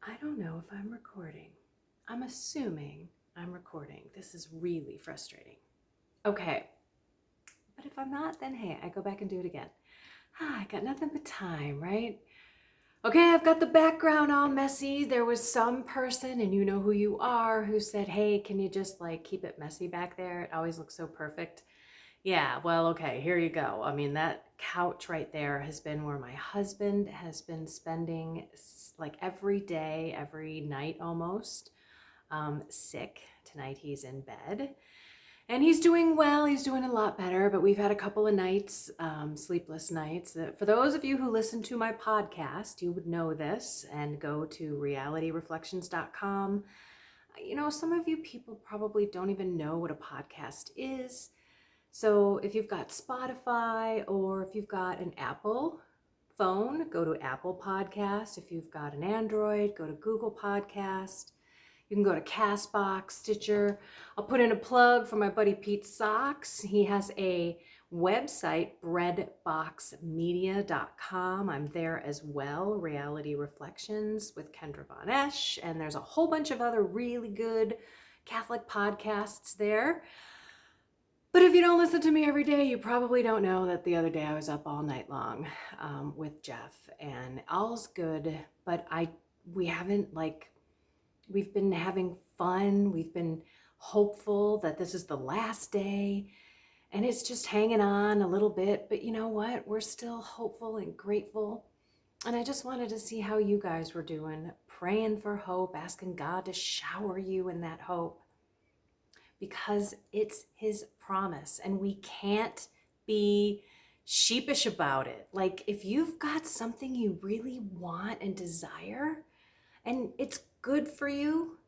I don't know if I'm recording. I'm assuming I'm recording. This is really frustrating. Okay, but if I'm not, then hey, I go back and do it again. I got nothing but time, right? Okay, I've got the background all messy. There was some person, and you know who you are, who said, hey, can you just like keep it messy back there? It always looks so perfect. Yeah, well, okay, here you go. I mean, that couch right there has been where my husband has been spending like every day, every night almost, sick. Tonight he's in bed and he's doing well. He's doing a lot better, but we've had a couple of nights, sleepless nights. For those of you who listen to my podcast, you would know this and go to realityreflections.com. You know, some of you people probably don't even know what a podcast is. So if you've got Spotify or if you've got an Apple phone, go to Apple Podcast. If you've got an Android, go to Google Podcast. You can go to Castbox, Stitcher. I'll put in a plug for my buddy Pete Socks. He has a website, breadboxmedia.com. I'm there as well, Reality Reflections with Kendra Von Esch. And there's a whole bunch of other really good Catholic podcasts there. But if you don't listen to me every day, you probably don't know that the other day I was up all night long with Jeff, and all's good. But we've been having fun. We've been hopeful that this is the last day, and it's just hanging on a little bit. But you know what? We're still hopeful and grateful. And I just wanted to see how you guys were doing, praying for hope, asking God to shower you in that hope, because it's his promise and we can't be sheepish about it. Like if you've got something you really want and desire and it's good for you,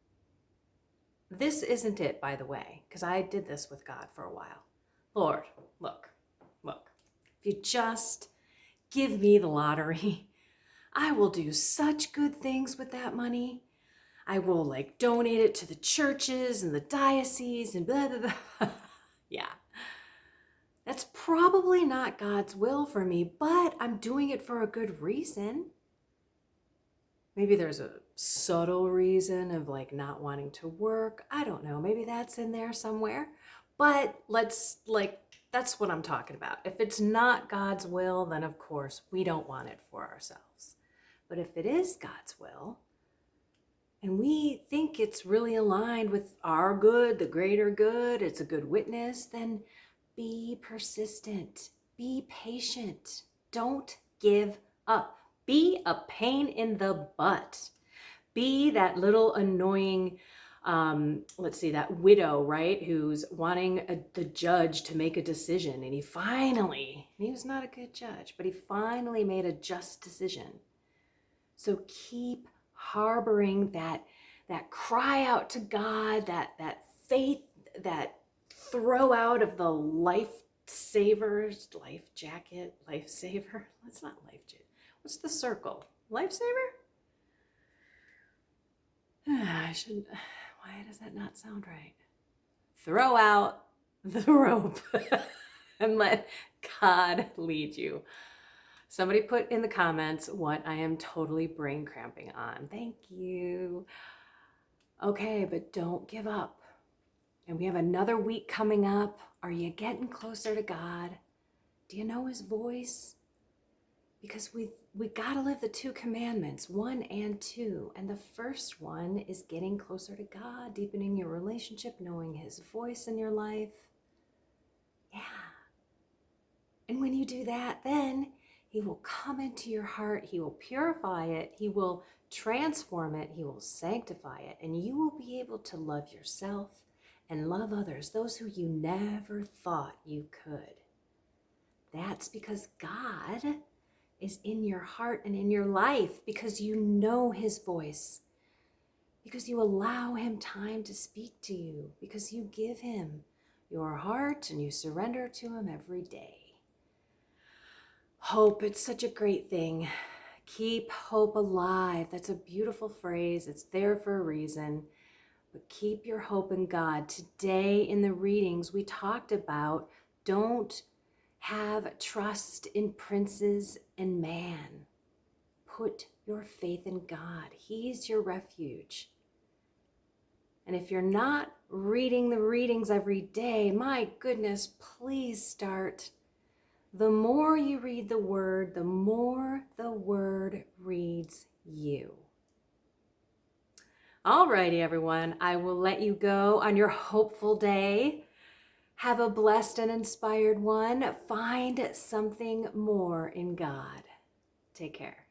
this isn't it, by the way, because I did this with God for a while. Lord, look, if you just give me the lottery, I will do such good things with that money. I will like donate it to the churches and the diocese and blah, blah, blah. Yeah. That's probably not God's will for me, but I'm doing it for a good reason. Maybe there's a subtle reason of like not wanting to work. I don't know. Maybe that's in there somewhere. But that's what I'm talking about. If it's not God's will, then of course we don't want it for ourselves. But if it is God's will, and we think it's really aligned with our good, the greater good, it's a good witness, then be persistent, be patient, don't give up. Be a pain in the butt. Be that little annoying, that widow, right, who's wanting the judge to make a decision. And he was not a good judge, but he finally made a just decision. So keep harboring that cry out to God, that faith, that throw out of the lifesaver. That's not life jacket. What's the circle? Lifesaver? I shouldn't. Why does that not sound right? Throw out the rope and let God lead you. Somebody put in the comments what I am totally brain cramping on. Thank you. Okay, but don't give up. And we have another week coming up. Are you getting closer to God? Do you know his voice? Because we got to live the 2 commandments, 1 and 2. And the first one is getting closer to God, deepening your relationship, knowing his voice in your life. Yeah. And when you do that, then he will come into your heart. He will purify it. He will transform it. He will sanctify it. And you will be able to love yourself and love others, those who you never thought you could. That's because God is in your heart and in your life, because you know his voice, because you allow him time to speak to you, because you give him your heart and you surrender to him every day. Hope, it's such a great thing. Keep hope alive. That's a beautiful phrase. It's there for a reason. But keep your hope in God. Today in the readings, we talked about don't have trust in princes and man. put your faith in God. He's your refuge. And if you're not reading the readings every day, my goodness, please start. The more you read the Word, the more the Word reads you. Alrighty, everyone, I will let you go on your hopeful day. Have a blessed and inspired one. Find something more in God. Take care.